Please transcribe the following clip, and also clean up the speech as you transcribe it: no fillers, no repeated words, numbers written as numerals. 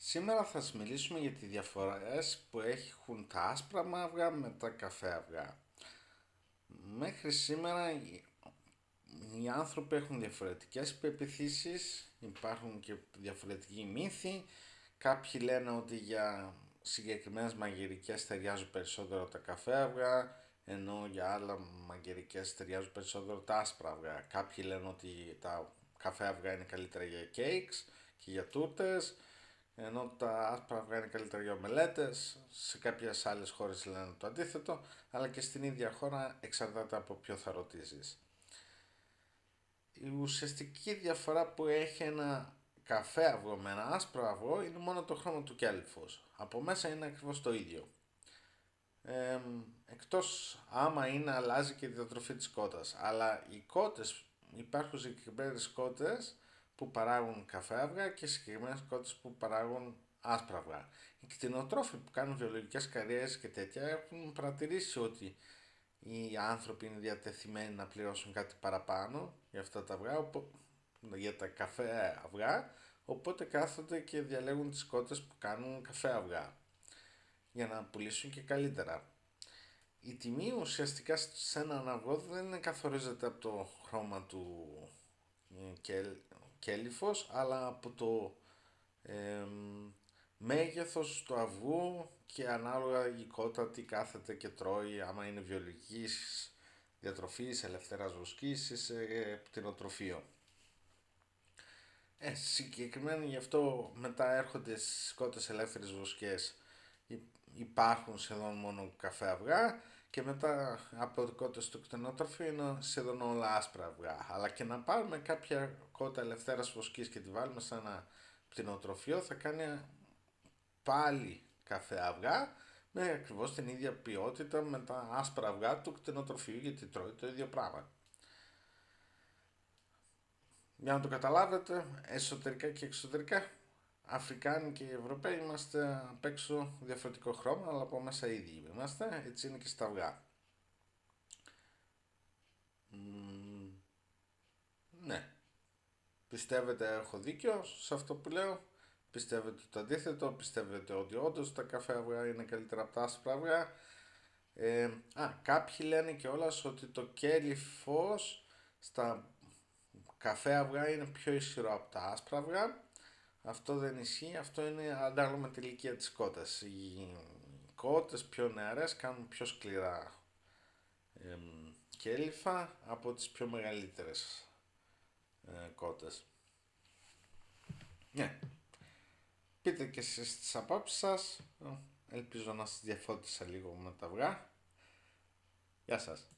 Σήμερα θα σας μιλήσουμε για τις διαφορές που έχουν τα άσπρα μαύγα με τα καφέ αυγά. Μέχρι σήμερα οι άνθρωποι έχουν διαφορετικές πεποιθήσεις, υπάρχουν και διαφορετικοί μύθοι. Κάποιοι λένε ότι για συγκεκριμένες μαγειρικές ταιριάζουν περισσότερο τα καφέ αυγά, ενώ για άλλα μαγειρικές ταιριάζουν περισσότερο τα άσπρα αυγά. Κάποιοι λένε ότι τα καφέ αυγά είναι καλύτερα για κέικς και για τούρτες, ενώ τα άσπρα αυγά είναι καλύτερα για ομελέτες. Σε κάποιες άλλες χώρες λένε το αντίθετο, αλλά και στην ίδια χώρα εξαρτάται από ποιο θα ρωτήσεις. Η ουσιαστική διαφορά που έχει ένα καφέ αυγό με ένα άσπρο αυγό είναι μόνο το χρώμα του κέλυφος. Από μέσα είναι ακριβώς το ίδιο. Εκτός άμα είναι αλλάζει και η διατροφή της κότας. Αλλά οι κότες, υπάρχουν συγκεκριμένες κότες που παράγουν καφέ αυγά και συγκεκριμένες κότες που παράγουν άσπρα αυγά. Οι κτηνοτρόφοι που κάνουν βιολογικές καριέρες και τέτοια έχουν παρατηρήσει ότι οι άνθρωποι είναι διατεθειμένοι να πληρώσουν κάτι παραπάνω για αυτά τα αυγά, για τα καφέ αυγά, οπότε κάθονται και διαλέγουν τις κότες που κάνουν καφέ αυγά για να πουλήσουν και καλύτερα. Η τιμή ουσιαστικά σε έναν αυγό δεν καθορίζεται από το χρώμα του κέλυφος, αλλά από το μέγεθος του αυγού και ανάλογα η κότα τι κάθεται και τρώει, άμα είναι βιολογικής διατροφής, ελευθεράς βοσκής ή σε πτηνοτροφείο. Συγκεκριμένα γι' αυτό μετά έρχονται στις κότες ελεύθερες βοσκές, υπάρχουν σχεδόν μόνο καφέ αυγά, και μετά από κότες του κτηνοτροφείου είναι σχεδόν όλα άσπρα αυγά. Αλλά και να πάρουμε κάποια κότα ελευθέρας βοσκής και τη βάλουμε σε ένα πτηνοτροφείο, θα κάνει πάλι καφέ αυγά με ακριβώς την ίδια ποιότητα με τα άσπρα αυγά του κτηνοτροφείου, γιατί τρώει το ίδιο πράγμα. Για να το καταλάβετε, εσωτερικά και εξωτερικά, Αφρικάνοι και Ευρωπαίοι είμαστε απ' έξω διαφορετικό χρώμα, αλλά από μέσα ίδιοι είμαστε, έτσι είναι και στα αυγά. Ναι, πιστεύετε έχω δίκιο σε αυτό που λέω? Πιστεύετε το αντίθετο? Πιστεύετε ότι όντως τα καφέ αυγά είναι καλύτερα από τα άσπρα αυγά? Κάποιοι λένε κιόλας ότι το κέλυφος στα καφέ αυγά είναι πιο ισχυρό από τα άσπρα αυγά. Αυτό δεν ισχύει, αυτό είναι ανάλογα με την ηλικία της κότας. Οι κότες πιο νεαρές κάνουν πιο σκληρά κέλυφα από τις πιο μεγαλύτερες κότες. Ναι, πείτε και εσείς τις απόψεις σας. Ελπίζω να σας διαφώτισα λίγο με τα αυγά. Γεια σας.